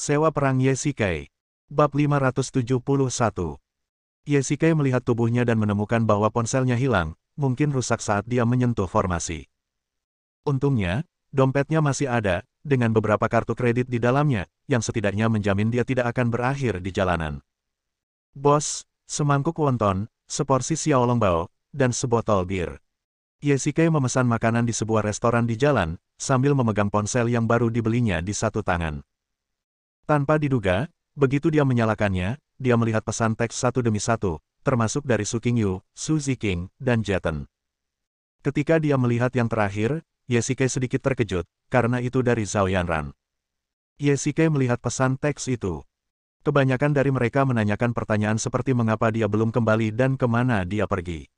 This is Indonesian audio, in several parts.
Sewa perang Yesikai. Bab 571. Yesikai melihat tubuhnya dan menemukan bahwa ponselnya hilang, mungkin rusak saat dia menyentuh formasi. Untungnya, dompetnya masih ada, dengan beberapa kartu kredit di dalamnya, yang setidaknya menjamin dia tidak akan berakhir di jalanan. Bos, semangkuk wonton, seporsi xiaolongbao, dan sebotol bir. Yesikai memesan makanan di sebuah restoran di jalan, sambil memegang ponsel yang baru dibelinya di satu tangan. Tanpa diduga, begitu dia menyalakannya, dia melihat pesan teks satu demi satu, termasuk dari Su Qingyu, Su Ziqing, dan Jeten. Ketika dia melihat yang terakhir, Yesikai sedikit terkejut, karena itu dari Zhao Yanran. Yesikai melihat pesan teks itu. Kebanyakan dari mereka menanyakan pertanyaan seperti mengapa dia belum kembali dan kemana dia pergi.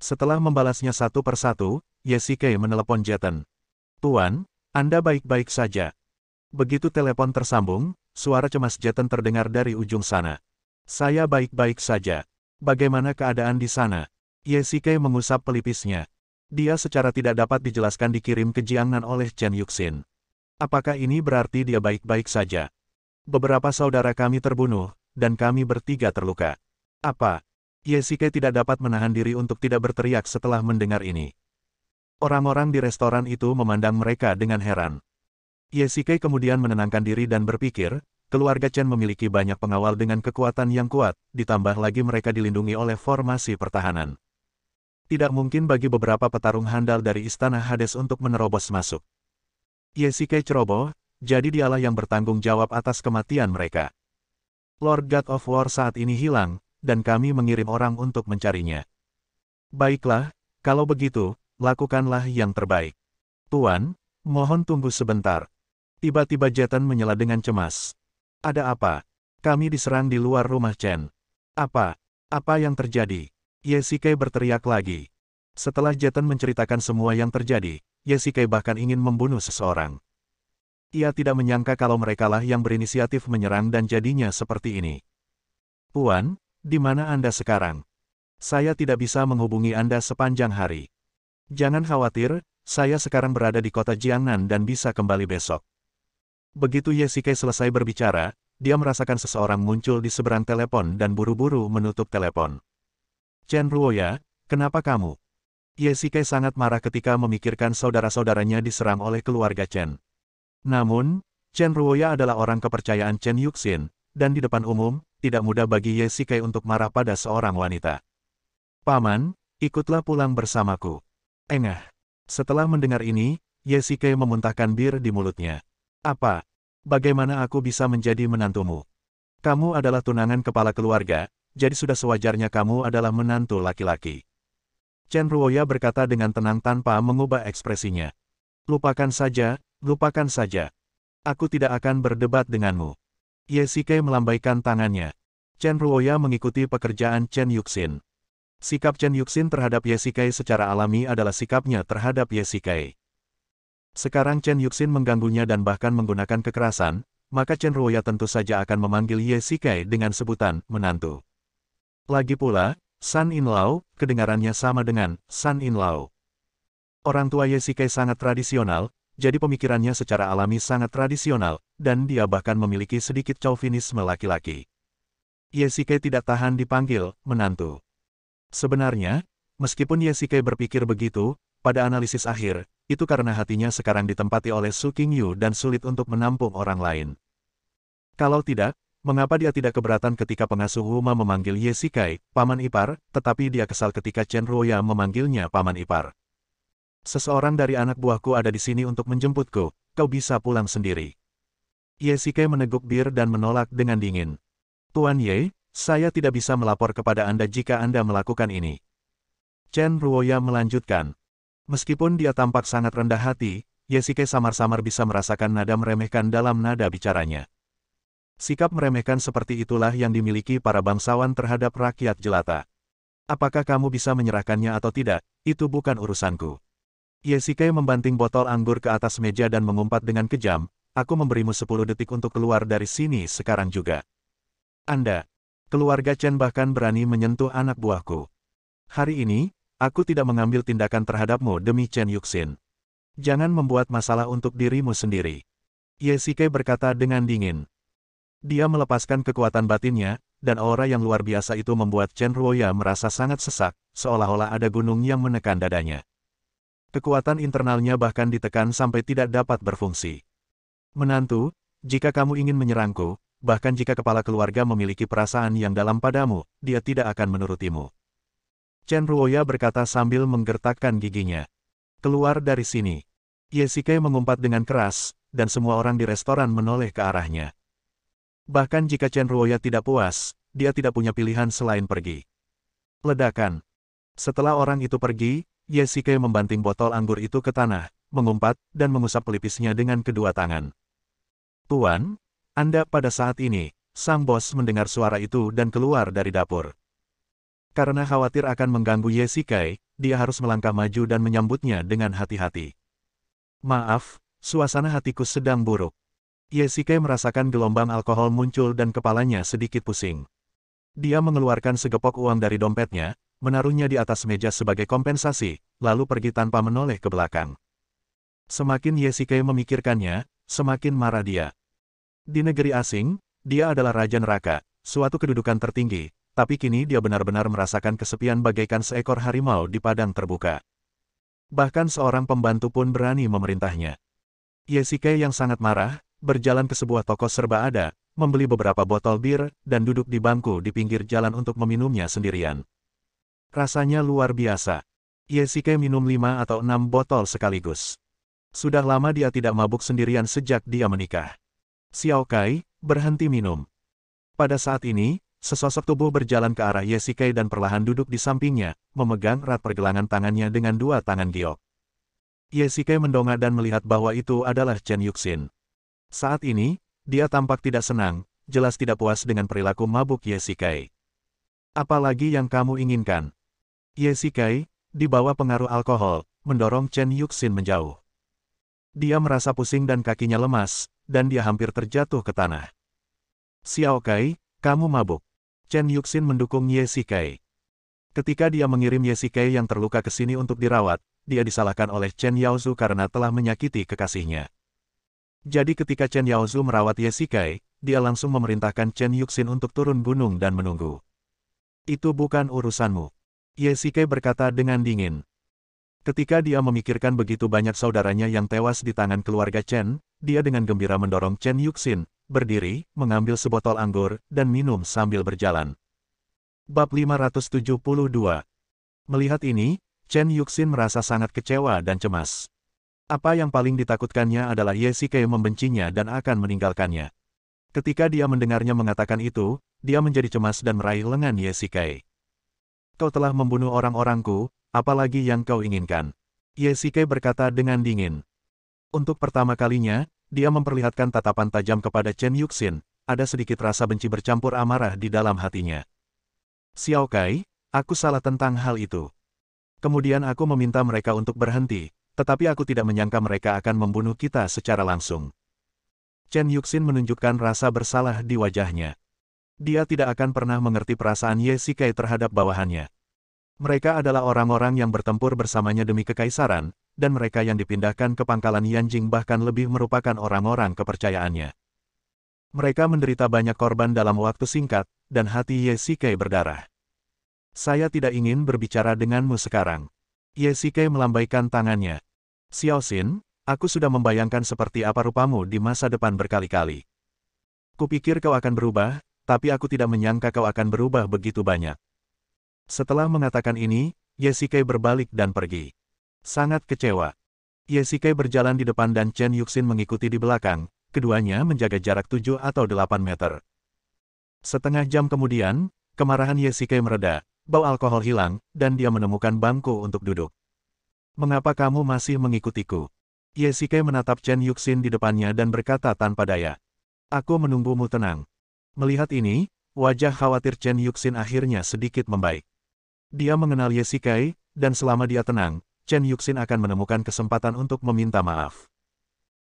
Setelah membalasnya satu persatu, Yesikai menelepon Jeten. "Tuan, Anda baik-baik saja?" Begitu telepon tersambung, suara cemas Jeten terdengar dari ujung sana. "Saya baik-baik saja. Bagaimana keadaan di sana?" Yesikai mengusap pelipisnya. Dia secara tidak dapat dijelaskan dikirim ke Jiangnan oleh Chen Yuxin. Apakah ini berarti dia baik-baik saja? "Beberapa saudara kami terbunuh, dan kami bertiga terluka." "Apa?" Yesikai tidak dapat menahan diri untuk tidak berteriak setelah mendengar ini. Orang-orang di restoran itu memandang mereka dengan heran. Yesikai kemudian menenangkan diri dan berpikir, keluarga Chen memiliki banyak pengawal dengan kekuatan yang kuat, ditambah lagi mereka dilindungi oleh formasi pertahanan. Tidak mungkin bagi beberapa petarung handal dari Istana Hades untuk menerobos masuk. Yesikai ceroboh, jadi dialah yang bertanggung jawab atas kematian mereka. Lord God of War saat ini hilang, dan kami mengirim orang untuk mencarinya. Baiklah, kalau begitu, lakukanlah yang terbaik. Tuan, mohon tunggu sebentar. Tiba-tiba Jeten menyela dengan cemas. "Ada apa? Kami diserang di luar rumah Chen." "Apa? Apa yang terjadi?" Yesikai berteriak lagi. Setelah Jeten menceritakan semua yang terjadi, Yesikai bahkan ingin membunuh seseorang. Ia tidak menyangka kalau merekalah yang berinisiatif menyerang dan jadinya seperti ini. "Tuan, di mana Anda sekarang? Saya tidak bisa menghubungi Anda sepanjang hari." "Jangan khawatir, saya sekarang berada di kota Jiangnan dan bisa kembali besok." Begitu Yesikai selesai berbicara, dia merasakan seseorang muncul di seberang telepon dan buru-buru menutup telepon. "Chen Ruoya, kenapa kamu?" Yesikai sangat marah ketika memikirkan saudara-saudaranya diserang oleh keluarga Chen. Namun, Chen Ruoya adalah orang kepercayaan Chen Yuxin, dan di depan umum, tidak mudah bagi Yesikai untuk marah pada seorang wanita. "Paman, ikutlah pulang bersamaku." "Engah." Setelah mendengar ini, Yesikai memuntahkan bir di mulutnya. "Apa? Bagaimana aku bisa menjadi menantumu? Kamu adalah tunangan kepala keluarga, jadi sudah sewajarnya kamu adalah menantu laki-laki." Chen Ruoya berkata dengan tenang tanpa mengubah ekspresinya. Lupakan saja. Aku tidak akan berdebat denganmu." Yesikai melambaikan tangannya. Chen Ruoya mengikuti pekerjaan Chen Yuxin. Sikap Chen Yuxin terhadap Yesikai secara alami adalah sikapnya terhadap Yesikai. Sekarang Chen Yuxin mengganggunya dan bahkan menggunakan kekerasan, maka Chen Ruoya tentu saja akan memanggil Yesikai dengan sebutan menantu. Lagi pula, San Inlao, kedengarannya sama dengan San Inlao. Orang tua Yesikai sangat tradisional, jadi pemikirannya secara alami sangat tradisional, dan dia bahkan memiliki sedikit chauvinisme laki-laki. Yesikai tidak tahan dipanggil menantu. Sebenarnya, meskipun Yesikai berpikir begitu, pada analisis akhir, itu karena hatinya sekarang ditempati oleh Su Qingyu dan sulit untuk menampung orang lain. Kalau tidak, mengapa dia tidak keberatan ketika pengasuh Wuma memanggil Yesikai, paman ipar, tetapi dia kesal ketika Chen Ruoya memanggilnya paman ipar. "Seseorang dari anak buahku ada di sini untuk menjemputku, kau bisa pulang sendiri." Yesikai meneguk bir dan menolak dengan dingin. "Tuan Ye, saya tidak bisa melapor kepada Anda jika Anda melakukan ini." Chen Ruoya melanjutkan. Meskipun dia tampak sangat rendah hati, Yesikai samar-samar bisa merasakan nada meremehkan dalam nada bicaranya. Sikap meremehkan seperti itulah yang dimiliki para bangsawan terhadap rakyat jelata. "Apakah kamu bisa menyerahkannya atau tidak, itu bukan urusanku." Yesikai membanting botol anggur ke atas meja dan mengumpat dengan kejam, "Aku memberimu 10 detik untuk keluar dari sini sekarang juga. Anda, keluarga Chen bahkan berani menyentuh anak buahku. Hari ini, aku tidak mengambil tindakan terhadapmu demi Chen Yuxin. Jangan membuat masalah untuk dirimu sendiri." Yesikai berkata dengan dingin. Dia melepaskan kekuatan batinnya, dan aura yang luar biasa itu membuat Chen Ruoya merasa sangat sesak, seolah-olah ada gunung yang menekan dadanya. Kekuatan internalnya bahkan ditekan sampai tidak dapat berfungsi. Menantu, jika kamu ingin menyerangku, bahkan jika kepala keluarga memiliki perasaan yang dalam padamu, dia tidak akan menurutimu. Chen Ruoya berkata sambil menggertakkan giginya. Keluar dari sini. Ye Shikai mengumpat dengan keras, dan semua orang di restoran menoleh ke arahnya. Bahkan jika Chen Ruoya tidak puas, dia tidak punya pilihan selain pergi. Ledakan. Setelah orang itu pergi, Ye Shikai membanting botol anggur itu ke tanah, mengumpat, dan mengusap pelipisnya dengan kedua tangan. Tuan, Anda pada saat ini, sang bos mendengar suara itu dan keluar dari dapur. Karena khawatir akan mengganggu Ye Shikai, dia harus melangkah maju dan menyambutnya dengan hati-hati. Maaf, suasana hatiku sedang buruk. Ye Shikai merasakan gelombang alkohol muncul dan kepalanya sedikit pusing. Dia mengeluarkan segepok uang dari dompetnya, menaruhnya di atas meja sebagai kompensasi, lalu pergi tanpa menoleh ke belakang. Semakin Ye Shikai memikirkannya, semakin marah dia. Di negeri asing, dia adalah Raja Neraka, suatu kedudukan tertinggi, tapi kini dia benar-benar merasakan kesepian bagaikan seekor harimau di padang terbuka. Bahkan seorang pembantu pun berani memerintahnya. Ye Shikai yang sangat marah, berjalan ke sebuah toko serba ada, membeli beberapa botol bir, dan duduk di bangku di pinggir jalan untuk meminumnya sendirian. Rasanya luar biasa. Ye Shikai minum 5 atau 6 botol sekaligus. Sudah lama dia tidak mabuk sendirian sejak dia menikah. Xiao Kai, berhenti minum. Pada saat ini, sesosok tubuh berjalan ke arah Ye Shikai dan perlahan duduk di sampingnya, memegang erat pergelangan tangannya dengan dua tangan giok. Ye Shikai mendongak dan melihat bahwa itu adalah Chen Yuxin. Saat ini, dia tampak tidak senang, jelas tidak puas dengan perilaku mabuk Ye Shikai. Apalagi yang kamu inginkan? Ye Shikai, di bawah pengaruh alkohol, mendorong Chen Yuxin menjauh. Dia merasa pusing dan kakinya lemas, dan dia hampir terjatuh ke tanah. Xiao Kai, kamu mabuk. Chen Yuxin mendukung Ye Shikai. Ketika dia mengirim Ye Shikai yang terluka ke sini untuk dirawat, dia disalahkan oleh Chen Yaozu karena telah menyakiti kekasihnya. Jadi ketika Chen Yaozu merawat Ye Shikai, dia langsung memerintahkan Chen Yuxin untuk turun gunung dan menunggu. Itu bukan urusanmu. Ye Shikai berkata dengan dingin. Ketika dia memikirkan begitu banyak saudaranya yang tewas di tangan keluarga Chen, dia dengan gembira mendorong Chen Yuxin, berdiri, mengambil sebotol anggur, dan minum sambil berjalan. Bab 572. Melihat ini, Chen Yuxin merasa sangat kecewa dan cemas. Apa yang paling ditakutkannya adalah Ye Shikai membencinya dan akan meninggalkannya. Ketika dia mendengarnya mengatakan itu, dia menjadi cemas dan meraih lengan Ye Shikai. Kau telah membunuh orang-orangku, apalagi yang kau inginkan? Ye Shikai berkata dengan dingin. Untuk pertama kalinya, dia memperlihatkan tatapan tajam kepada Chen Yuxin, ada sedikit rasa benci bercampur amarah di dalam hatinya. Xiao Kai, aku salah tentang hal itu. Kemudian aku meminta mereka untuk berhenti, tetapi aku tidak menyangka mereka akan membunuh kita secara langsung. Chen Yuxin menunjukkan rasa bersalah di wajahnya. Dia tidak akan pernah mengerti perasaan Ye Shikai terhadap bawahannya. Mereka adalah orang-orang yang bertempur bersamanya demi kekaisaran, dan mereka yang dipindahkan ke pangkalan Yanjing bahkan lebih merupakan orang-orang kepercayaannya. Mereka menderita banyak korban dalam waktu singkat, dan hati Ye Shikai berdarah. Saya tidak ingin berbicara denganmu sekarang. Ye Shikai melambaikan tangannya. Xiao Xin, aku sudah membayangkan seperti apa rupamu di masa depan berkali-kali. Kupikir kau akan berubah, tapi aku tidak menyangka kau akan berubah begitu banyak. Setelah mengatakan ini, Ye Shikai berbalik dan pergi. Sangat kecewa. Ye Shikai berjalan di depan dan Chen Yuxin mengikuti di belakang, keduanya menjaga jarak 7 atau 8 meter. Setengah jam kemudian, kemarahan Ye Shikai mereda. Bau alkohol hilang, dan dia menemukan bangku untuk duduk. Mengapa kamu masih mengikutiku? Ye Shikai menatap Chen Yuxin di depannya dan berkata tanpa daya. Aku menunggumu tenang. Melihat ini, wajah khawatir Chen Yuxin akhirnya sedikit membaik. Dia mengenal Ye Shikai, dan selama dia tenang, Chen Yuxin akan menemukan kesempatan untuk meminta maaf.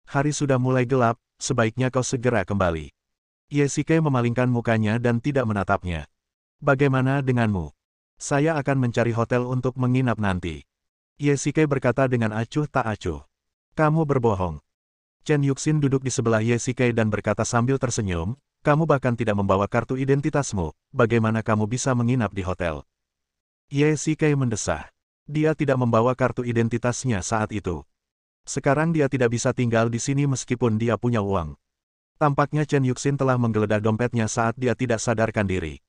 Hari sudah mulai gelap, sebaiknya kau segera kembali. Ye Shikai memalingkan mukanya dan tidak menatapnya. Bagaimana denganmu? Saya akan mencari hotel untuk menginap nanti. Ye Shikai berkata dengan acuh tak acuh. Kamu berbohong. Chen Yuxin duduk di sebelah Ye Shikai dan berkata sambil tersenyum, Kamu bahkan tidak membawa kartu identitasmu, bagaimana kamu bisa menginap di hotel? Ye Shikai mendesah. Dia tidak membawa kartu identitasnya saat itu. Sekarang dia tidak bisa tinggal di sini meskipun dia punya uang. Tampaknya Chen Yuxin telah menggeledah dompetnya saat dia tidak sadarkan diri.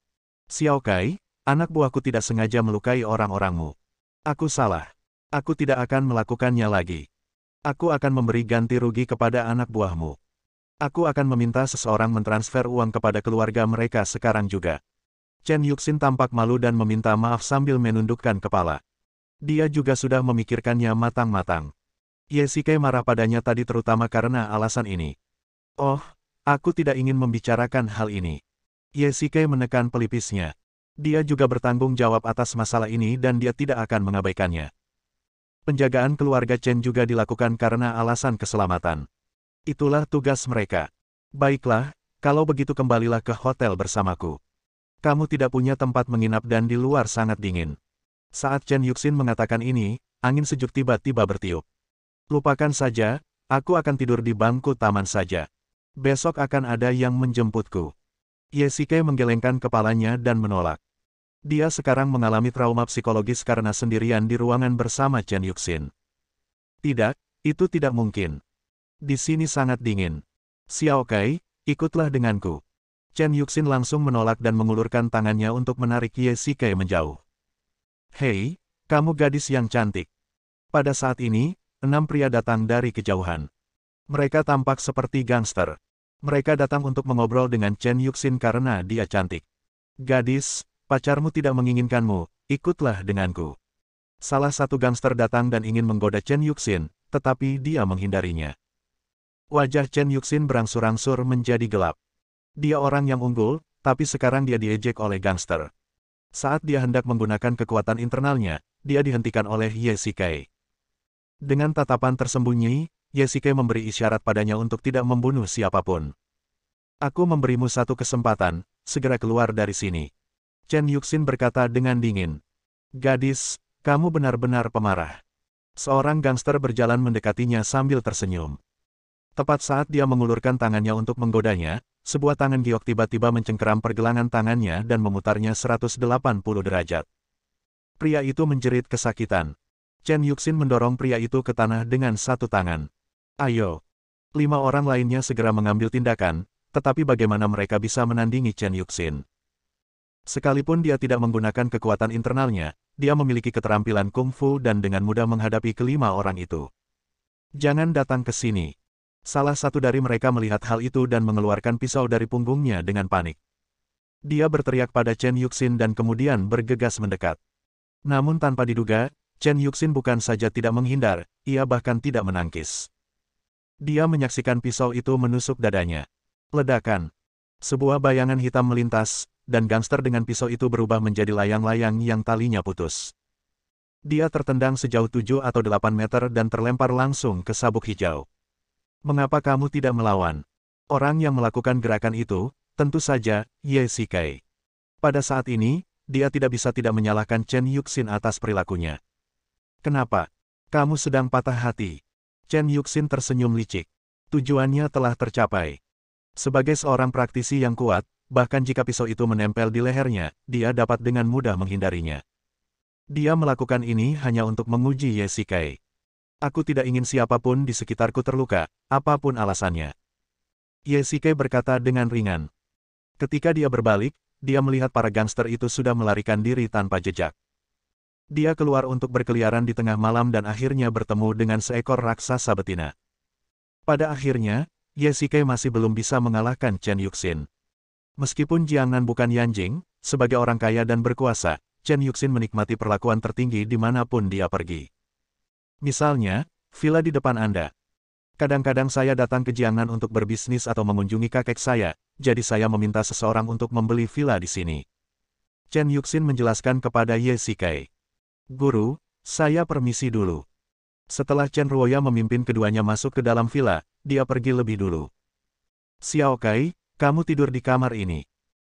Xiao Kai, anak buahku tidak sengaja melukai orang-orangmu. Aku salah. Aku tidak akan melakukannya lagi. Aku akan memberi ganti rugi kepada anak buahmu. Aku akan meminta seseorang mentransfer uang kepada keluarga mereka sekarang juga. Chen Yuxin tampak malu dan meminta maaf sambil menundukkan kepala. Dia juga sudah memikirkannya matang-matang. Ye Shikai marah padanya tadi terutama karena alasan ini. Oh, aku tidak ingin membicarakan hal ini. Ye Shikai menekan pelipisnya. Dia juga bertanggung jawab atas masalah ini dan dia tidak akan mengabaikannya. Penjagaan keluarga Chen juga dilakukan karena alasan keselamatan. Itulah tugas mereka. Baiklah, kalau begitu kembalilah ke hotel bersamaku. Kamu tidak punya tempat menginap dan di luar sangat dingin. Saat Chen Yuxin mengatakan ini, angin sejuk tiba-tiba bertiup. Lupakan saja, aku akan tidur di bangku taman saja. Besok akan ada yang menjemputku. Ye Shikai menggelengkan kepalanya dan menolak. Dia sekarang mengalami trauma psikologis karena sendirian di ruangan bersama Chen Yuxin. Tidak, itu tidak mungkin. Di sini sangat dingin. Xiao Kai, ikutlah denganku. Chen Yuxin langsung menolak dan mengulurkan tangannya untuk menarik Ye Shikai menjauh. Hei, kamu gadis yang cantik. Pada saat ini, 6 pria datang dari kejauhan. Mereka tampak seperti gangster. Mereka datang untuk mengobrol dengan Chen Yuxin karena dia cantik. Gadis, pacarmu tidak menginginkanmu, ikutlah denganku. Salah satu gangster datang dan ingin menggoda Chen Yuxin, tetapi dia menghindarinya. Wajah Chen Yuxin berangsur-angsur menjadi gelap. Dia orang yang unggul, tapi sekarang dia diejek oleh gangster. Saat dia hendak menggunakan kekuatan internalnya, dia dihentikan oleh Ye Shikai. Dengan tatapan tersembunyi, Ye Shikai memberi isyarat padanya untuk tidak membunuh siapapun. Aku memberimu satu kesempatan, segera keluar dari sini. Chen Yuxin berkata dengan dingin. Gadis, kamu benar-benar pemarah. Seorang gangster berjalan mendekatinya sambil tersenyum. Tepat saat dia mengulurkan tangannya untuk menggodanya, sebuah tangan giok tiba-tiba mencengkeram pergelangan tangannya dan memutarnya 180 derajat. Pria itu menjerit kesakitan. Chen Yuxin mendorong pria itu ke tanah dengan satu tangan. Ayo. 5 orang lainnya segera mengambil tindakan, tetapi bagaimana mereka bisa menandingi Chen Yuxin? Sekalipun dia tidak menggunakan kekuatan internalnya, dia memiliki keterampilan kungfu dan dengan mudah menghadapi kelima orang itu. Jangan datang ke sini. Salah satu dari mereka melihat hal itu dan mengeluarkan pisau dari punggungnya dengan panik. Dia berteriak pada Chen Yuxin dan kemudian bergegas mendekat. Namun tanpa diduga, Chen Yuxin bukan saja tidak menghindar, ia bahkan tidak menangkis. Dia menyaksikan pisau itu menusuk dadanya. Ledakan. Sebuah bayangan hitam melintas, dan gangster dengan pisau itu berubah menjadi layang-layang yang talinya putus. Dia tertendang sejauh 7 atau 8 meter dan terlempar langsung ke sabuk hijau. Mengapa kamu tidak melawan? Orang yang melakukan gerakan itu, tentu saja, Ye Shikai. Pada saat ini, dia tidak bisa tidak menyalahkan Chen Yuxin atas perilakunya. Kenapa? Kamu sedang patah hati. Chen Yuxin tersenyum licik. Tujuannya telah tercapai. Sebagai seorang praktisi yang kuat, bahkan jika pisau itu menempel di lehernya, dia dapat dengan mudah menghindarinya. Dia melakukan ini hanya untuk menguji Ye Shikai. Aku tidak ingin siapapun di sekitarku terluka, apapun alasannya. Ye Shikai berkata dengan ringan. Ketika dia berbalik, dia melihat para gangster itu sudah melarikan diri tanpa jejak. Dia keluar untuk berkeliaran di tengah malam dan akhirnya bertemu dengan seekor raksasa betina. Pada akhirnya, Ye Shikai masih belum bisa mengalahkan Chen Yuxin. Meskipun Jiangnan bukan Yanjing, sebagai orang kaya dan berkuasa, Chen Yuxin menikmati perlakuan tertinggi dimanapun dia pergi. Misalnya, villa di depan Anda. Kadang-kadang saya datang ke Jiangnan untuk berbisnis atau mengunjungi kakek saya, jadi saya meminta seseorang untuk membeli villa di sini. Chen Yuxin menjelaskan kepada Ye Shikai. Guru, saya permisi dulu. Setelah Chen Ruoya memimpin keduanya masuk ke dalam villa, dia pergi lebih dulu. Xiao Kai, kamu tidur di kamar ini.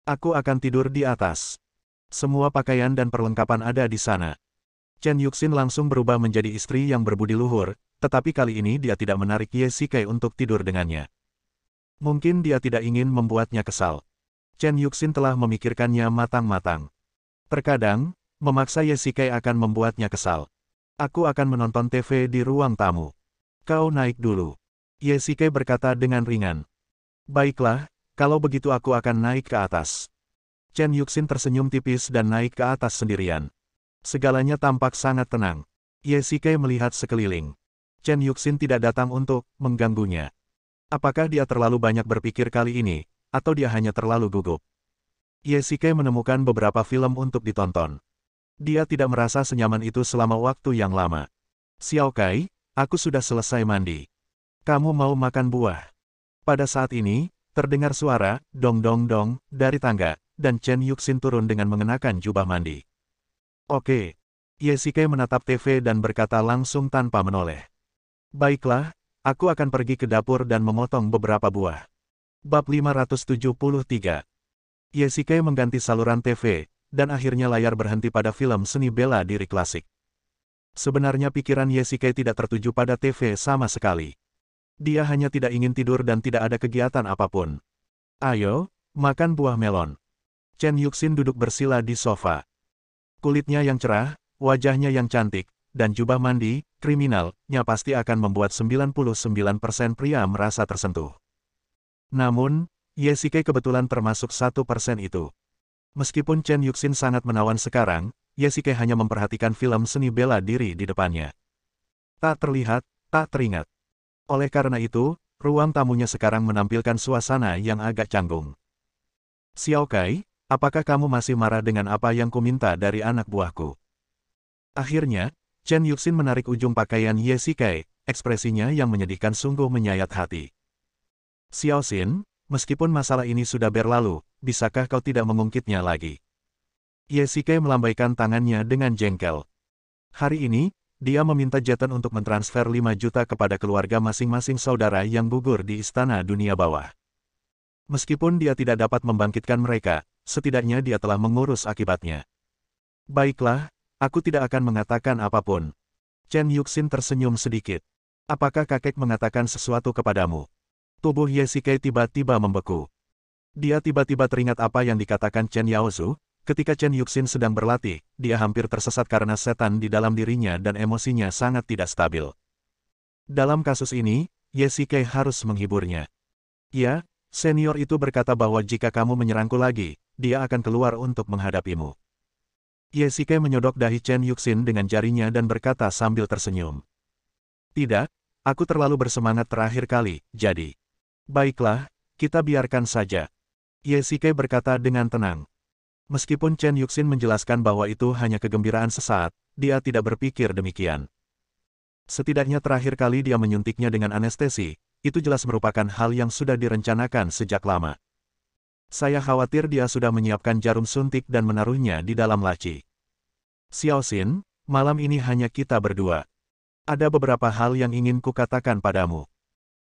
Aku akan tidur di atas. Semua pakaian dan perlengkapan ada di sana. Chen Yuxin langsung berubah menjadi istri yang berbudi luhur, tetapi kali ini dia tidak menarik Ye Shikai untuk tidur dengannya. Mungkin dia tidak ingin membuatnya kesal. Chen Yuxin telah memikirkannya matang-matang. Terkadang, memaksa Ye Shikai akan membuatnya kesal. Aku akan menonton TV di ruang tamu. Kau naik dulu. Ye Shikai berkata dengan ringan. Baiklah, kalau begitu aku akan naik ke atas. Chen Yuxin tersenyum tipis dan naik ke atas sendirian. Segalanya tampak sangat tenang. Ye Shikai melihat sekeliling. Chen Yuxin tidak datang untuk mengganggunya. Apakah dia terlalu banyak berpikir kali ini, atau dia hanya terlalu gugup? Ye Shikai menemukan beberapa film untuk ditonton. Dia tidak merasa senyaman itu selama waktu yang lama. Xiao Kai, aku sudah selesai mandi. Kamu mau makan buah? Pada saat ini, terdengar suara, dong dong dong, dari tangga, dan Chen Yuxin turun dengan mengenakan jubah mandi. Oke. Ye Shikai menatap TV dan berkata langsung tanpa menoleh. Baiklah, aku akan pergi ke dapur dan memotong beberapa buah. Bab 573. Ye Shikai mengganti saluran TV, dan akhirnya layar berhenti pada film seni bela diri klasik. Sebenarnya pikiran Ye Shikai tidak tertuju pada TV sama sekali. Dia hanya tidak ingin tidur dan tidak ada kegiatan apapun. Ayo, makan buah melon. Chen Yuxin duduk bersila di sofa. Kulitnya yang cerah, wajahnya yang cantik, dan jubah mandi, kriminalnya pasti akan membuat 99% pria merasa tersentuh. Namun, Ye Shikai kebetulan termasuk 1% itu. Meskipun Chen Yuxin sangat menawan sekarang, Ye Shikai hanya memperhatikan film seni bela diri di depannya. Tak terlihat, tak teringat. Oleh karena itu, ruang tamunya sekarang menampilkan suasana yang agak canggung. Xiao Kai, apakah kamu masih marah dengan apa yang kuminta dari anak buahku? Akhirnya, Chen Yuxin menarik ujung pakaian Ye Shikai, ekspresinya yang menyedihkan sungguh menyayat hati. Xiao Xin, meskipun masalah ini sudah berlalu, bisakah kau tidak mengungkitnya lagi? Ye Shikai melambaikan tangannya dengan jengkel. Hari ini, dia meminta Jeton untuk mentransfer 5 juta kepada keluarga masing-masing saudara yang gugur di Istana Dunia Bawah. Meskipun dia tidak dapat membangkitkan mereka, setidaknya dia telah mengurus akibatnya. Baiklah, aku tidak akan mengatakan apapun. Chen Yuxin tersenyum sedikit. Apakah kakek mengatakan sesuatu kepadamu? Tubuh Ye Shikai tiba-tiba membeku. Dia tiba-tiba teringat apa yang dikatakan Chen Yaozu, ketika Chen Yuxin sedang berlatih, dia hampir tersesat karena setan di dalam dirinya dan emosinya sangat tidak stabil. Dalam kasus ini, Ye Shikai harus menghiburnya. Ya, senior itu berkata bahwa jika kamu menyerangku lagi, dia akan keluar untuk menghadapimu. Ye Shikai menyodok dahi Chen Yuxin dengan jarinya dan berkata sambil tersenyum. Tidak, aku terlalu bersemangat terakhir kali, jadi. Baiklah, kita biarkan saja. Ye Shikai berkata dengan tenang. Meskipun Chen Yuxin menjelaskan bahwa itu hanya kegembiraan sesaat, dia tidak berpikir demikian. Setidaknya terakhir kali dia menyuntiknya dengan anestesi, itu jelas merupakan hal yang sudah direncanakan sejak lama. Saya khawatir dia sudah menyiapkan jarum suntik dan menaruhnya di dalam laci. Xiao Xin, malam ini hanya kita berdua. Ada beberapa hal yang ingin kukatakan padamu.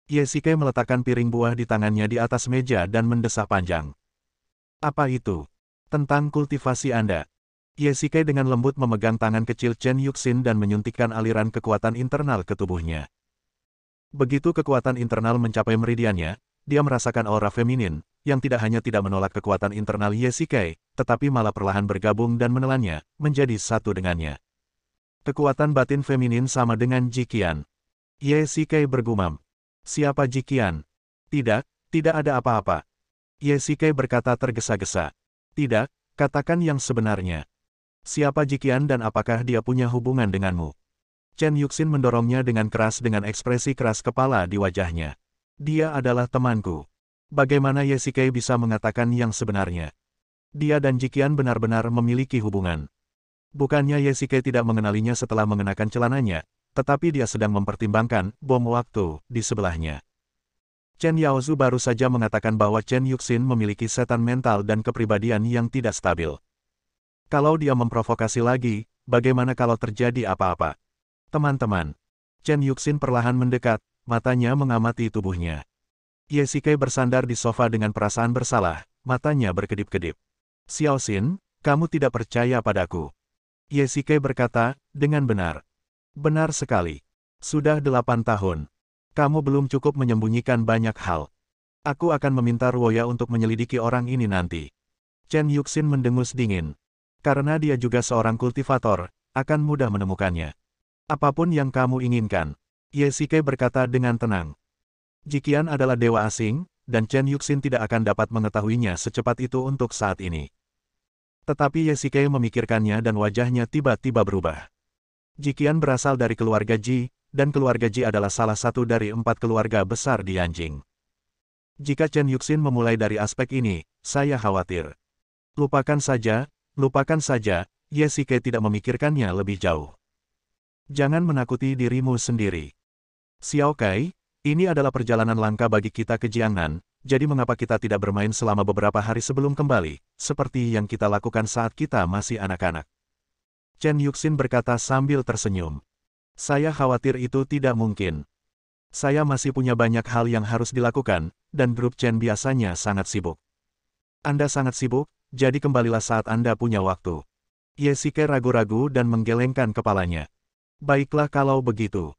Ye Shikai meletakkan piring buah di tangannya di atas meja dan mendesah panjang. Apa itu? Tentang kultivasi Anda. Ye Shikai dengan lembut memegang tangan kecil Chen Yuxin dan menyuntikkan aliran kekuatan internal ke tubuhnya. Begitu kekuatan internal mencapai meridiannya, dia merasakan aura feminin, yang tidak hanya tidak menolak kekuatan internal Ye Shikai, tetapi malah perlahan bergabung dan menelannya, menjadi satu dengannya. Kekuatan batin feminin sama dengan Jiqian. Ye Shikai bergumam. Siapa Jiqian? Tidak, tidak ada apa-apa. Ye Shikai berkata tergesa-gesa. Tidak, katakan yang sebenarnya. Siapa Jiqian dan apakah dia punya hubungan denganmu? Chen Yuxin mendorongnya dengan keras dengan ekspresi keras kepala di wajahnya. Dia adalah temanku. Bagaimana Ye Shikai bisa mengatakan yang sebenarnya? Dia dan Jiqian benar-benar memiliki hubungan. Bukannya Ye Shikai tidak mengenalinya setelah mengenakan celananya, tetapi dia sedang mempertimbangkan bom waktu di sebelahnya. Chen Yaozu baru saja mengatakan bahwa Chen Yuxin memiliki setan mental dan kepribadian yang tidak stabil. Kalau dia memprovokasi lagi, bagaimana kalau terjadi apa-apa? Teman-teman. Chen Yuxin perlahan mendekat, matanya mengamati tubuhnya. Ye Shikai bersandar di sofa dengan perasaan bersalah, matanya berkedip-kedip. Xiao Xin, kamu tidak percaya padaku. Ye Shikai berkata, dengan benar. Benar sekali. Sudah 8 tahun. Kamu belum cukup menyembunyikan banyak hal. Aku akan meminta Ruoya untuk menyelidiki orang ini nanti. Chen Yuxin mendengus dingin. Karena dia juga seorang kultivator, akan mudah menemukannya. Apapun yang kamu inginkan. Ye Shikai berkata dengan tenang. Jiqian adalah dewa asing, dan Chen Yuxin tidak akan dapat mengetahuinya secepat itu untuk saat ini. Tetapi Ye Shikai memikirkannya dan wajahnya tiba-tiba berubah. Jiqian berasal dari keluarga Ji, dan keluarga Ji adalah salah satu dari 4 keluarga besar di Yanjing. Jika Chen Yuxin memulai dari aspek ini, saya khawatir. Lupakan saja, Ye Shikai tidak memikirkannya lebih jauh. Jangan menakuti dirimu sendiri. Xiao Kai, ini adalah perjalanan langka bagi kita ke Jiangnan, jadi mengapa kita tidak bermain selama beberapa hari sebelum kembali, seperti yang kita lakukan saat kita masih anak-anak. Chen Yuxin berkata sambil tersenyum. Saya khawatir itu tidak mungkin. Saya masih punya banyak hal yang harus dilakukan, dan grup Chen biasanya sangat sibuk. Anda sangat sibuk, jadi kembalilah saat Anda punya waktu. Ye Shikai ragu-ragu dan menggelengkan kepalanya. Baiklah kalau begitu.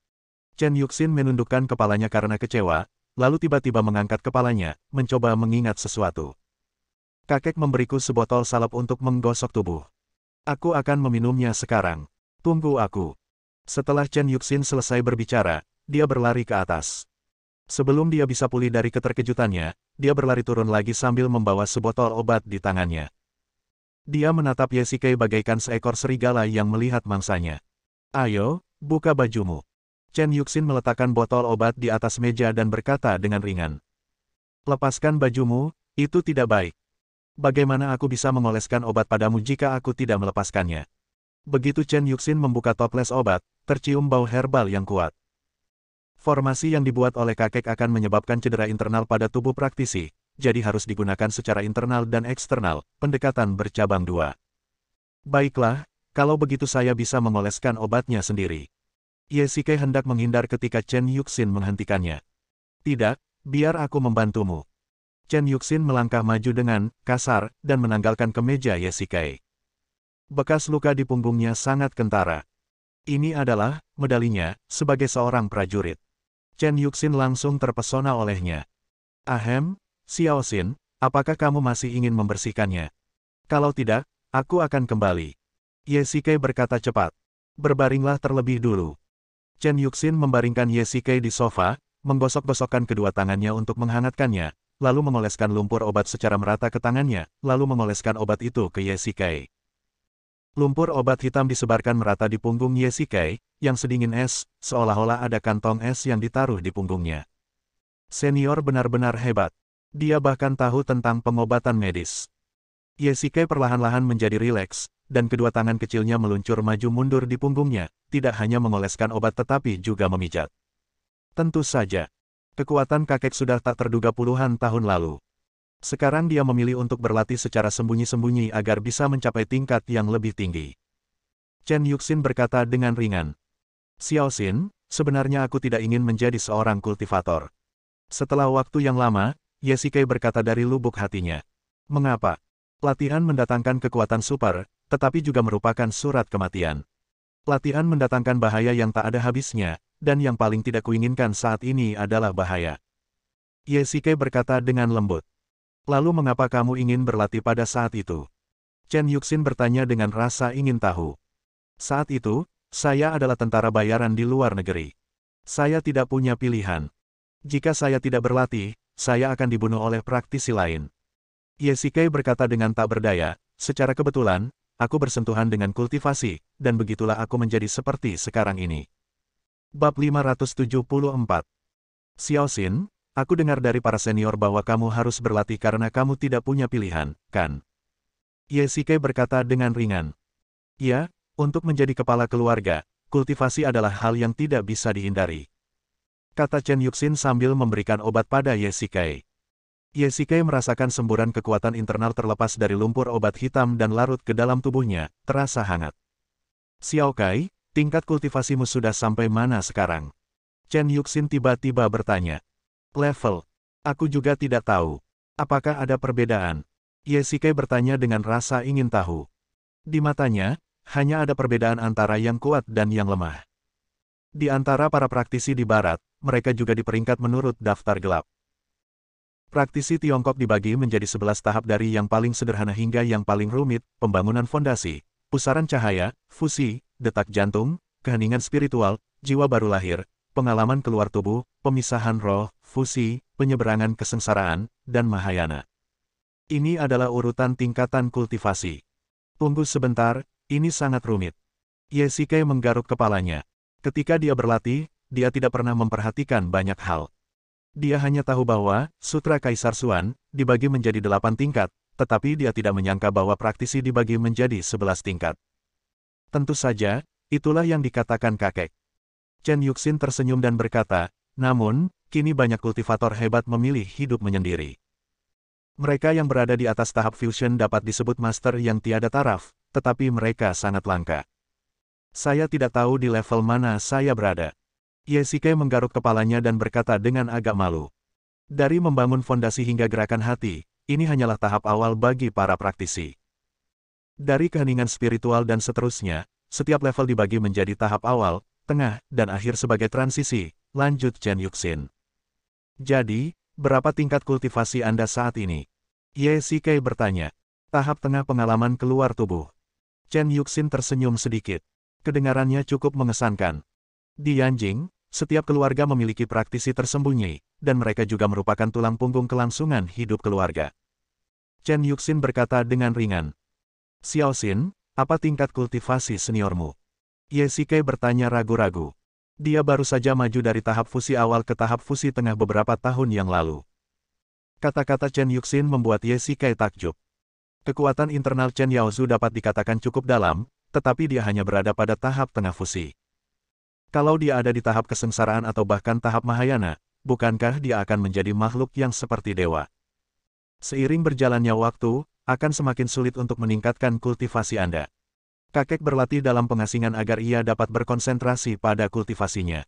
Chen Yuxin menundukkan kepalanya karena kecewa, lalu tiba-tiba mengangkat kepalanya, mencoba mengingat sesuatu. Kakek memberiku sebotol salep untuk menggosok tubuh. Aku akan meminumnya sekarang. Tunggu aku. Setelah Chen Yuxin selesai berbicara, dia berlari ke atas. Sebelum dia bisa pulih dari keterkejutannya, dia berlari turun lagi sambil membawa sebotol obat di tangannya. Dia menatap Ye Shikai bagaikan seekor serigala yang melihat mangsanya. Ayo, buka bajumu. Chen Yuxin meletakkan botol obat di atas meja dan berkata dengan ringan. Lepaskan bajumu, itu tidak baik. Bagaimana aku bisa mengoleskan obat padamu jika aku tidak melepaskannya? Begitu Chen Yuxin membuka toples obat, tercium bau herbal yang kuat. Formasi yang dibuat oleh kakek akan menyebabkan cedera internal pada tubuh praktisi, jadi harus digunakan secara internal dan eksternal, pendekatan bercabang dua. Baiklah, kalau begitu saya bisa mengoleskan obatnya sendiri. Ye Shikai hendak menghindar ketika Chen Yuxin menghentikannya. Tidak, biar aku membantumu. Chen Yuxin melangkah maju dengan kasar dan menanggalkan kemeja Ye Shikai. Bekas luka di punggungnya sangat kentara. Ini adalah medalinya sebagai seorang prajurit. Chen Yuxin langsung terpesona olehnya. Ahem, Xiao Xin, apakah kamu masih ingin membersihkannya? Kalau tidak, aku akan kembali. Ye Shikai berkata cepat. Berbaringlah terlebih dulu. Chen Yuxin membaringkan Ye Shikai di sofa, menggosok-gosokkan kedua tangannya untuk menghangatkannya, lalu mengoleskan lumpur obat secara merata ke tangannya, lalu mengoleskan obat itu ke Ye Shikai. Lumpur obat hitam disebarkan merata di punggung Ye Shikai, yang sedingin es, seolah-olah ada kantong es yang ditaruh di punggungnya. Senior benar-benar hebat. Dia bahkan tahu tentang pengobatan medis. Ye Shikai perlahan-lahan menjadi rileks, dan kedua tangan kecilnya meluncur maju mundur di punggungnya, tidak hanya mengoleskan obat tetapi juga memijat. Tentu saja. Kekuatan kakek sudah tak terduga puluhan tahun lalu. Sekarang dia memilih untuk berlatih secara sembunyi-sembunyi agar bisa mencapai tingkat yang lebih tinggi. Chen Yuxin berkata dengan ringan. Xiao Xin, sebenarnya aku tidak ingin menjadi seorang kultivator. Setelah waktu yang lama, Ye Shikai berkata dari lubuk hatinya. Mengapa? Latihan mendatangkan kekuatan super, tetapi juga merupakan surat kematian. Latihan mendatangkan bahaya yang tak ada habisnya, dan yang paling tidak kuinginkan saat ini adalah bahaya. Ye Shikai berkata dengan lembut. Lalu mengapa kamu ingin berlatih pada saat itu? Chen Yuxin bertanya dengan rasa ingin tahu. Saat itu, saya adalah tentara bayaran di luar negeri. Saya tidak punya pilihan. Jika saya tidak berlatih, saya akan dibunuh oleh praktisi lain. Ye Shikai berkata dengan tak berdaya, secara kebetulan, aku bersentuhan dengan kultivasi, dan begitulah aku menjadi seperti sekarang ini. Bab 574. Xiao Xin, aku dengar dari para senior bahwa kamu harus berlatih karena kamu tidak punya pilihan, kan? Ye Shikai berkata dengan ringan. Ya, untuk menjadi kepala keluarga, kultivasi adalah hal yang tidak bisa dihindari. Kata Chen Yuxin sambil memberikan obat pada Ye Shikai. Ye Shikai merasakan semburan kekuatan internal terlepas dari lumpur obat hitam dan larut ke dalam tubuhnya, terasa hangat. Xiao Kai, tingkat kultivasimu sudah sampai mana sekarang? Chen Yuxin tiba-tiba bertanya. Level. Aku juga tidak tahu. Apakah ada perbedaan? Ye Shikai bertanya dengan rasa ingin tahu. Di matanya, hanya ada perbedaan antara yang kuat dan yang lemah. Di antara para praktisi di barat, mereka juga di peringkat menurut daftar gelap. Praktisi Tiongkok dibagi menjadi 11 tahap dari yang paling sederhana hingga yang paling rumit, pembangunan fondasi, pusaran cahaya, fusi, detak jantung, keheningan spiritual, jiwa baru lahir, pengalaman keluar tubuh, pemisahan roh, fusi, penyeberangan kesengsaraan, dan mahayana. Ini adalah urutan tingkatan kultivasi. Tunggu sebentar, ini sangat rumit. Ye Shikai menggaruk kepalanya. Ketika dia berlatih, dia tidak pernah memperhatikan banyak hal. Dia hanya tahu bahwa Sutra Kaisar Xuan dibagi menjadi 8 tingkat, tetapi dia tidak menyangka bahwa praktisi dibagi menjadi 11 tingkat. Tentu saja, itulah yang dikatakan kakek. Chen Yuxin tersenyum dan berkata, namun, kini banyak kultivator hebat memilih hidup menyendiri. Mereka yang berada di atas tahap fusion dapat disebut master yang tiada taraf, tetapi mereka sangat langka. Saya tidak tahu di level mana saya berada. Ye Shikai menggaruk kepalanya dan berkata dengan agak malu. Dari membangun fondasi hingga gerakan hati, ini hanyalah tahap awal bagi para praktisi. Dari keheningan spiritual dan seterusnya, setiap level dibagi menjadi tahap awal, tengah, dan akhir sebagai transisi, lanjut Chen Yuxin. Jadi, berapa tingkat kultivasi Anda saat ini? Ye Shikai bertanya. Tahap tengah pengalaman keluar tubuh. Chen Yuxin tersenyum sedikit. Kedengarannya cukup mengesankan. Di Yanjing, setiap keluarga memiliki praktisi tersembunyi, dan mereka juga merupakan tulang punggung kelangsungan hidup keluarga. Chen Yuxin berkata dengan ringan. Xiao Xin, apa tingkat kultivasi seniormu? Ye Shikai bertanya ragu-ragu. Dia baru saja maju dari tahap fusi awal ke tahap fusi tengah beberapa tahun yang lalu. Kata-kata Chen Yuxin membuat Ye Shikai takjub. Kekuatan internal Chen Yaozu dapat dikatakan cukup dalam, tetapi dia hanya berada pada tahap tengah fusi. Kalau dia ada di tahap kesengsaraan atau bahkan tahap mahayana, bukankah dia akan menjadi makhluk yang seperti dewa? Seiring berjalannya waktu, akan semakin sulit untuk meningkatkan kultivasi Anda. Kakek berlatih dalam pengasingan agar ia dapat berkonsentrasi pada kultivasinya.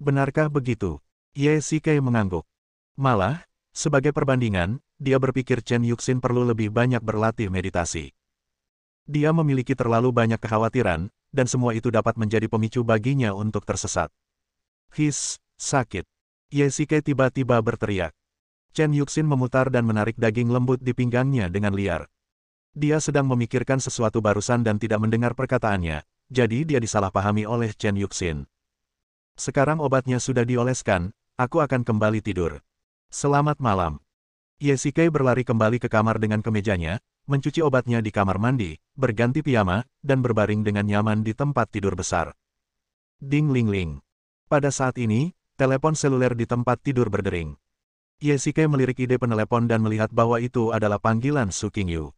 Benarkah begitu? Ye Shikai mengangguk. Malah, sebagai perbandingan, dia berpikir Chen Yuxin perlu lebih banyak berlatih meditasi. Dia memiliki terlalu banyak kekhawatiran, dan semua itu dapat menjadi pemicu baginya untuk tersesat. His, sakit. Ye Shikai tiba-tiba berteriak. Chen Yuxin memutar dan menarik daging lembut di pinggangnya dengan liar. Dia sedang memikirkan sesuatu barusan dan tidak mendengar perkataannya, jadi dia disalahpahami oleh Chen Yuxin. Sekarang obatnya sudah dioleskan, aku akan kembali tidur. Selamat malam. Ye Shikai berlari kembali ke kamar dengan kemejanya, mencuci obatnya di kamar mandi, berganti piyama, dan berbaring dengan nyaman di tempat tidur besar. Ding ling ling. Pada saat ini, telepon seluler di tempat tidur berdering. Ye Shikai melirik ide penelepon dan melihat bahwa itu adalah panggilan Su Qingyu.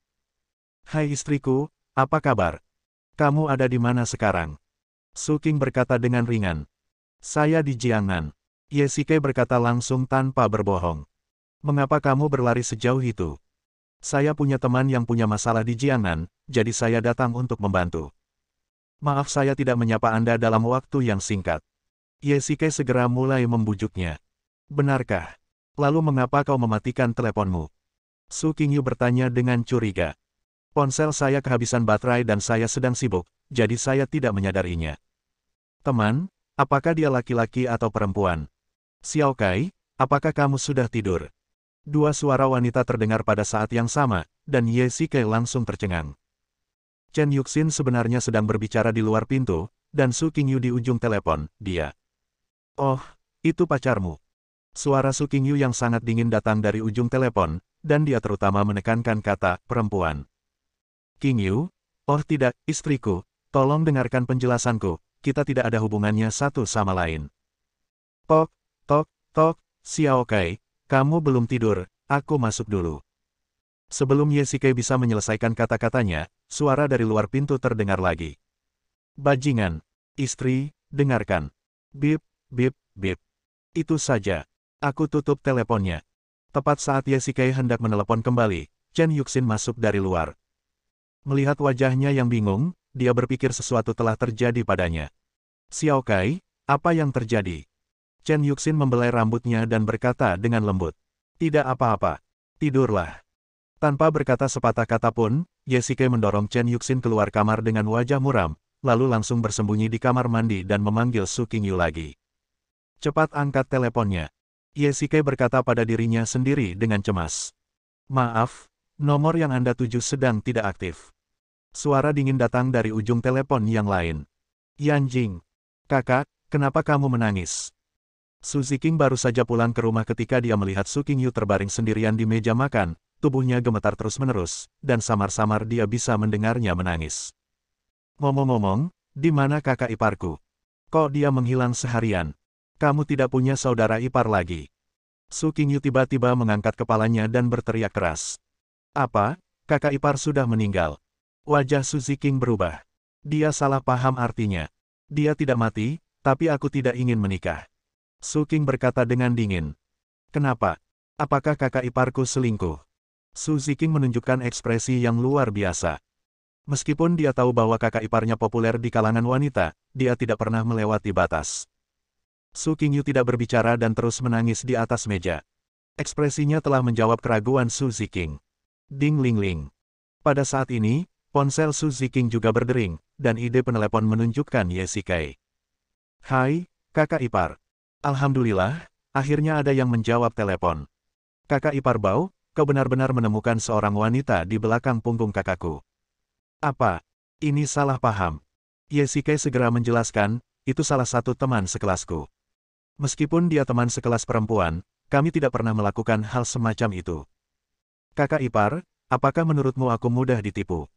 Hai istriku, apa kabar? Kamu ada di mana sekarang? Su Qing berkata dengan ringan. Saya di Jiangnan. Ye Shikai berkata langsung tanpa berbohong. Mengapa kamu berlari sejauh itu? Saya punya teman yang punya masalah di Jiangnan, jadi saya datang untuk membantu. Maaf saya tidak menyapa Anda dalam waktu yang singkat. Ye Shikai segera mulai membujuknya. Benarkah? Lalu mengapa kau mematikan teleponmu? Su Qingyu bertanya dengan curiga. Ponsel saya kehabisan baterai dan saya sedang sibuk, jadi saya tidak menyadarinya. Teman, apakah dia laki-laki atau perempuan? Xiao Kai, apakah kamu sudah tidur? Dua suara wanita terdengar pada saat yang sama, dan Ye Shikai langsung tercengang. Chen Yuxin sebenarnya sedang berbicara di luar pintu, dan Su Qingyu di ujung telepon, dia. Oh, itu pacarmu. Suara Su Qingyu yang sangat dingin datang dari ujung telepon, dan dia terutama menekankan kata, perempuan. Qingyu, oh tidak, istriku, tolong dengarkan penjelasanku, kita tidak ada hubungannya satu sama lain. Tok, tok, tok, Xiao Kai. Kamu belum tidur, aku masuk dulu. Sebelum Ye Shikai bisa menyelesaikan kata-katanya, suara dari luar pintu terdengar lagi. Bajingan, istri, dengarkan. Bip, bip, bip. Itu saja. Aku tutup teleponnya. Tepat saat Ye Shikai hendak menelepon kembali, Chen Yuxin masuk dari luar. Melihat wajahnya yang bingung, dia berpikir sesuatu telah terjadi padanya. Xiao Kai, apa yang terjadi? Chen Yuxin membelai rambutnya dan berkata dengan lembut. Tidak apa-apa. Tidurlah. Tanpa berkata sepatah kata pun, Ye Shikai mendorong Chen Yuxin keluar kamar dengan wajah muram, lalu langsung bersembunyi di kamar mandi dan memanggil Su Qingyu lagi. Cepat angkat teleponnya. Ye Shikai berkata pada dirinya sendiri dengan cemas. Maaf, nomor yang Anda tuju sedang tidak aktif. Suara dingin datang dari ujung telepon yang lain. Yanjing. Kakak, kenapa kamu menangis? Su Ziking baru saja pulang ke rumah ketika dia melihat Su Qingyu terbaring sendirian di meja makan, tubuhnya gemetar terus-menerus, dan samar-samar dia bisa mendengarnya menangis. Ngomong-ngomong, di mana kakak iparku? Kok dia menghilang seharian? Kamu tidak punya saudara ipar lagi. Su Qingyu tiba-tiba mengangkat kepalanya dan berteriak keras. Apa? Kakak ipar sudah meninggal. Wajah Su Ziking berubah. Dia salah paham artinya. Dia tidak mati, tapi aku tidak ingin menikah. Su Qing berkata dengan dingin. Kenapa? Apakah kakak iparku selingkuh? Su Ziking menunjukkan ekspresi yang luar biasa. Meskipun dia tahu bahwa kakak iparnya populer di kalangan wanita, dia tidak pernah melewati batas. Su Qingyu tidak berbicara dan terus menangis di atas meja. Ekspresinya telah menjawab keraguan Su Ziking. Ding ling ling. Pada saat ini, ponsel Su Ziking juga berdering, dan ide penelepon menunjukkan Ye Shikai. Hai, kakak ipar. Alhamdulillah, akhirnya ada yang menjawab telepon. Kakak ipar Bao, kau benar-benar menemukan seorang wanita di belakang punggung kakakku. Apa? Ini salah paham. Ye Shikai segera menjelaskan, itu salah satu teman sekelasku. Meskipun dia teman sekelas perempuan, kami tidak pernah melakukan hal semacam itu. Kakak ipar, apakah menurutmu aku mudah ditipu?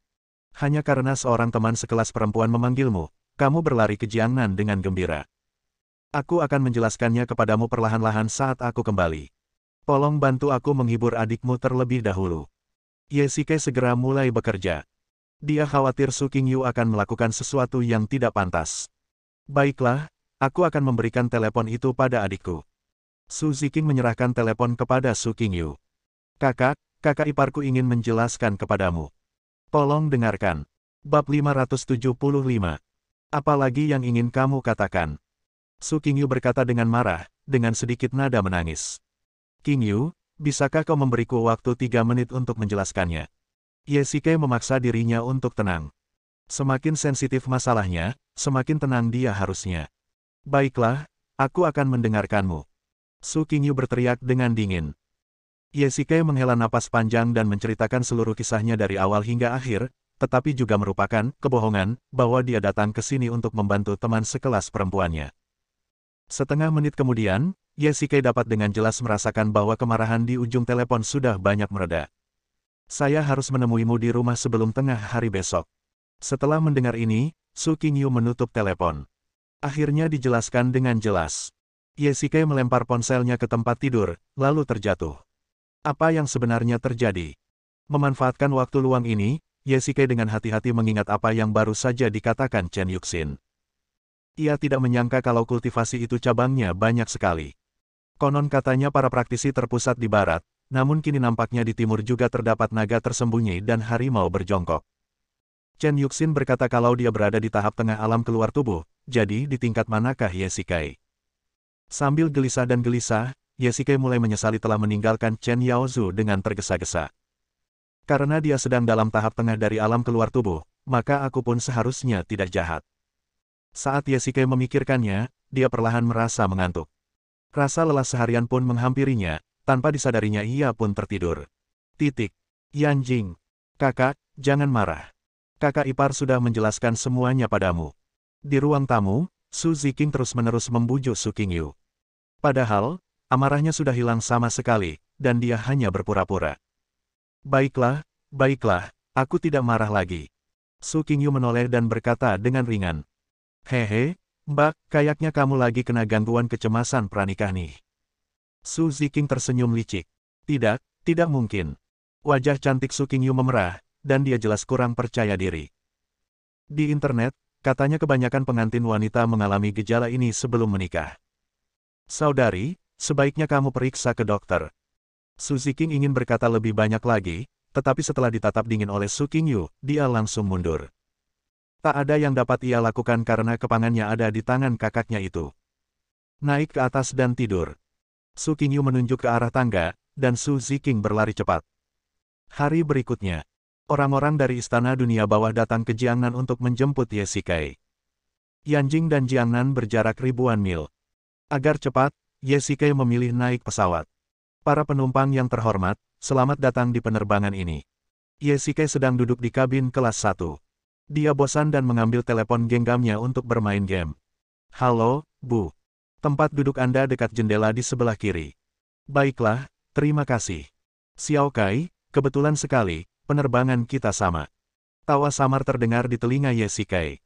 Hanya karena seorang teman sekelas perempuan memanggilmu, kamu berlari ke Jiangnan dengan gembira. Aku akan menjelaskannya kepadamu perlahan-lahan saat aku kembali. Tolong bantu aku menghibur adikmu terlebih dahulu. Ye Shikai segera mulai bekerja. Dia khawatir Su Qingyu akan melakukan sesuatu yang tidak pantas. Baiklah, aku akan memberikan telepon itu pada adikku. Su Ziking menyerahkan telepon kepada Su Qingyu. Kakak iparku ingin menjelaskan kepadamu. Tolong dengarkan. Bab 575. Apalagi yang ingin kamu katakan? Su Qingyu berkata dengan marah, dengan sedikit nada menangis. Qingyu, bisakah kau memberiku waktu 3 menit untuk menjelaskannya? Ye Shikai memaksa dirinya untuk tenang. Semakin sensitif masalahnya, semakin tenang dia harusnya. Baiklah, aku akan mendengarkanmu. Su Qingyu berteriak dengan dingin. Ye Shikai menghela napas panjang dan menceritakan seluruh kisahnya dari awal hingga akhir, tetapi juga merupakan kebohongan bahwa dia datang ke sini untuk membantu teman sekelas perempuannya. Setengah menit kemudian, Ye Shikai dapat dengan jelas merasakan bahwa kemarahan di ujung telepon sudah banyak mereda. Saya harus menemuimu di rumah sebelum tengah hari besok. Setelah mendengar ini, Su Qingyu menutup telepon. Akhirnya dijelaskan dengan jelas. Ye Shikai melempar ponselnya ke tempat tidur, lalu terjatuh. Apa yang sebenarnya terjadi? Memanfaatkan waktu luang ini, Ye Shikai dengan hati-hati mengingat apa yang baru saja dikatakan Chen Yuxin. Ia tidak menyangka kalau kultivasi itu cabangnya banyak sekali. Konon katanya para praktisi terpusat di barat, namun kini nampaknya di timur juga terdapat naga tersembunyi dan harimau berjongkok. Chen Yuxin berkata kalau dia berada di tahap tengah alam keluar tubuh, jadi di tingkat manakah Ye Shikai? Sambil gelisah dan gelisah, Ye Shikai mulai menyesali telah meninggalkan Chen Yaozhu dengan tergesa-gesa. Karena dia sedang dalam tahap tengah dari alam keluar tubuh, maka aku pun seharusnya tidak jahat. Saat Ye Shikai memikirkannya, dia perlahan merasa mengantuk. Rasa lelah seharian pun menghampirinya, tanpa disadarinya ia pun tertidur. Yanjing. Kakak, jangan marah. Kakak ipar sudah menjelaskan semuanya padamu. Di ruang tamu, Su Ziking terus-menerus membujuk Su Qingyu. Padahal, amarahnya sudah hilang sama sekali, dan dia hanya berpura-pura. Baiklah, aku tidak marah lagi. Su Qingyu menoleh dan berkata dengan ringan. Hehe, Mbak, kayaknya kamu lagi kena gangguan kecemasan pranikah nih. Su Ziking tersenyum licik. Tidak mungkin. Wajah cantik Su Qingyu memerah, dan dia jelas kurang percaya diri. Di internet, katanya kebanyakan pengantin wanita mengalami gejala ini sebelum menikah. Saudari, sebaiknya kamu periksa ke dokter. Su Ziking ingin berkata lebih banyak lagi, tetapi setelah ditatap dingin oleh Su Qingyu, dia langsung mundur. Tak ada yang dapat ia lakukan karena kepangannya ada di tangan kakaknya itu. Naik ke atas dan tidur. Su Qingyu menunjuk ke arah tangga, dan Su Ziking berlari cepat. Hari berikutnya, orang-orang dari Istana Dunia Bawah datang ke Jiangnan untuk menjemput Ye Shikai. Yanjing dan Jiangnan berjarak ribuan mil. Agar cepat, Ye Shikai memilih naik pesawat. Para penumpang yang terhormat, selamat datang di penerbangan ini. Ye Shikai sedang duduk di kabin kelas 1. Dia bosan dan mengambil telepon genggamnya untuk bermain game. Halo, Bu. Tempat duduk Anda dekat jendela di sebelah kiri. Baiklah, terima kasih. Xiao Kai, kebetulan sekali, penerbangan kita sama. Tawa samar terdengar di telinga Ye Shikai.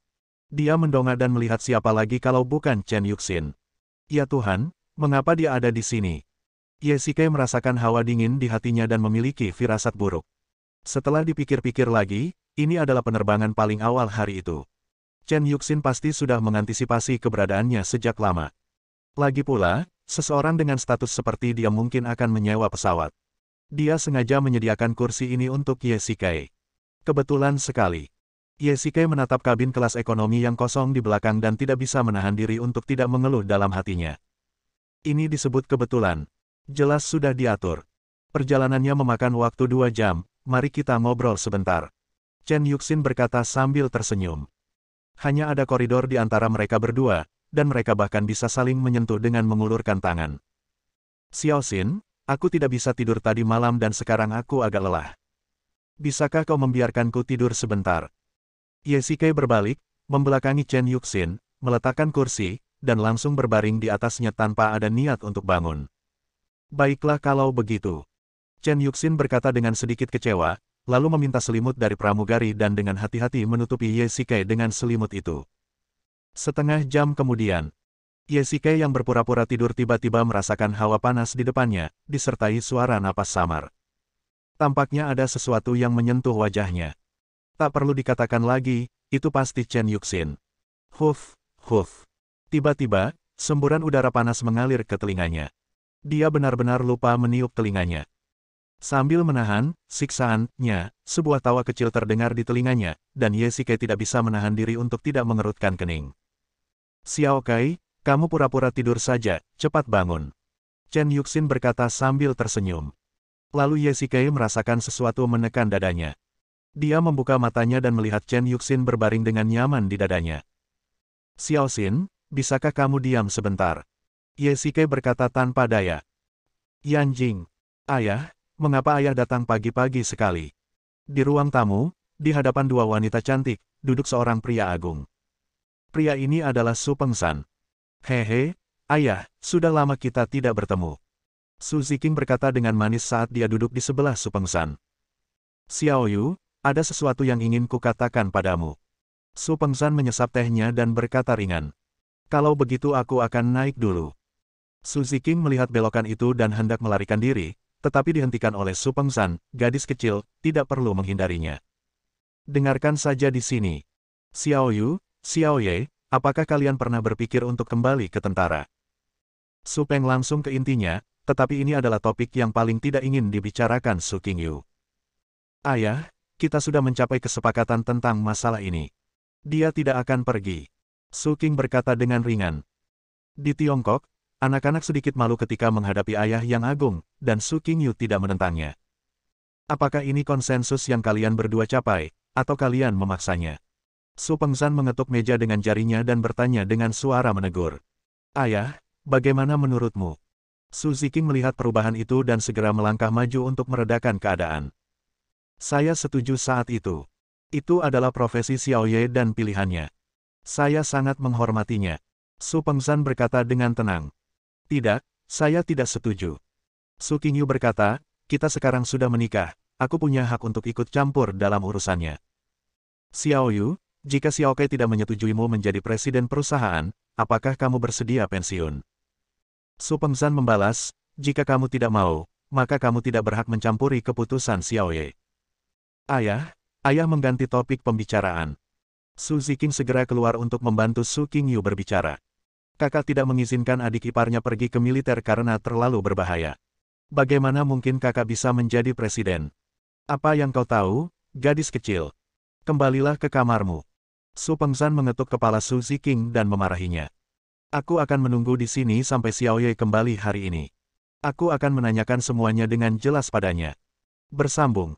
Dia mendongak dan melihat siapa lagi kalau bukan Chen Yuxin. Ya Tuhan, mengapa dia ada di sini? Ye Shikai merasakan hawa dingin di hatinya dan memiliki firasat buruk. Setelah dipikir-pikir lagi, ini adalah penerbangan paling awal hari itu. Chen Yuxin pasti sudah mengantisipasi keberadaannya sejak lama. Lagi pula, seseorang dengan status seperti dia mungkin akan menyewa pesawat. Dia sengaja menyediakan kursi ini untuk Ye Shikai. Kebetulan sekali. Ye Shikai menatap kabin kelas ekonomi yang kosong di belakang dan tidak bisa menahan diri untuk tidak mengeluh dalam hatinya. Ini disebut kebetulan. Jelas sudah diatur. Perjalanannya memakan waktu 2 jam, mari kita ngobrol sebentar. Chen Yuxin berkata sambil tersenyum. Hanya ada koridor di antara mereka berdua, dan mereka bahkan bisa saling menyentuh dengan mengulurkan tangan. Xiao Xin, aku tidak bisa tidur tadi malam dan sekarang aku agak lelah. Bisakah kau membiarkanku tidur sebentar? Ye Shikai berbalik, membelakangi Chen Yuxin, meletakkan kursi, dan langsung berbaring di atasnya tanpa ada niat untuk bangun. Baiklah kalau begitu. Chen Yuxin berkata dengan sedikit kecewa, lalu meminta selimut dari pramugari dan dengan hati-hati menutupi Ye Shikai dengan selimut itu. Setengah jam kemudian, Ye Shikai yang berpura-pura tidur tiba-tiba merasakan hawa panas di depannya, disertai suara napas samar. Tampaknya ada sesuatu yang menyentuh wajahnya. Tak perlu dikatakan lagi, itu pasti Chen Yuxin. Huf, huf. Tiba-tiba, semburan udara panas mengalir ke telinganya. Dia benar-benar lupa meniup telinganya. Sambil menahan siksaannya, sebuah tawa kecil terdengar di telinganya, dan Ye Shikai tidak bisa menahan diri untuk tidak mengerutkan kening. Xiao Kai, kamu pura-pura tidur saja, cepat bangun. Chen Yuxin berkata sambil tersenyum. Lalu Ye Shikai merasakan sesuatu menekan dadanya. Dia membuka matanya dan melihat Chen Yuxin berbaring dengan nyaman di dadanya. Xiao Xin, bisakah kamu diam sebentar? Ye Shikai berkata tanpa daya. Yanjing. Ayah, mengapa ayah datang pagi-pagi sekali? Di ruang tamu, di hadapan 2 wanita cantik, duduk seorang pria agung. Pria ini adalah Su Pengshan. Hehe, ayah, sudah lama kita tidak bertemu. Su Ziqing berkata dengan manis saat dia duduk di sebelah Su Pengshan. Xiao Yu, ada sesuatu yang ingin kukatakan padamu. Su Pengshan menyesap tehnya dan berkata ringan. Kalau begitu aku akan naik dulu. Su Ziqing melihat belokan itu dan hendak melarikan diri, tetapi dihentikan oleh Su Pengshan, gadis kecil, tidak perlu menghindarinya. Dengarkan saja di sini. Xiao Yu, Xiao Ye, apakah kalian pernah berpikir untuk kembali ke tentara? Su Peng langsung ke intinya, tetapi ini adalah topik yang paling tidak ingin dibicarakan Su Qingyu. Ayah, kita sudah mencapai kesepakatan tentang masalah ini. Dia tidak akan pergi. Su Qing berkata dengan ringan. Di Tiongkok, anak-anak sedikit malu ketika menghadapi ayah yang agung, dan Su Qingyu tidak menentangnya. Apakah ini konsensus yang kalian berdua capai, atau kalian memaksanya? Su Pengshan mengetuk meja dengan jarinya dan bertanya dengan suara menegur. Ayah, bagaimana menurutmu? Su Ziqing melihat perubahan itu dan segera melangkah maju untuk meredakan keadaan. Saya setuju saat itu. Itu adalah profesi Xiao Ye dan pilihannya. Saya sangat menghormatinya. Su Pengshan berkata dengan tenang. Tidak, saya tidak setuju. Su Qingyu berkata, kita sekarang sudah menikah, aku punya hak untuk ikut campur dalam urusannya. Xiao Yu, jika Xiao Kai tidak menyetujuimu menjadi presiden perusahaan, apakah kamu bersedia pensiun? Su Pengshan membalas, jika kamu tidak mau, maka kamu tidak berhak mencampuri keputusan Xiao Ye. Ayah mengganti topik pembicaraan. Su Ziqing segera keluar untuk membantu Su Qingyu berbicara. Kakak tidak mengizinkan adik iparnya pergi ke militer karena terlalu berbahaya. Bagaimana mungkin kakak bisa menjadi presiden? Apa yang kau tahu, gadis kecil? Kembalilah ke kamarmu. Su Pengshan mengetuk kepala Su Ziqing dan memarahinya. Aku akan menunggu di sini sampai Xiao Ye kembali hari ini. Aku akan menanyakan semuanya dengan jelas padanya. Bersambung.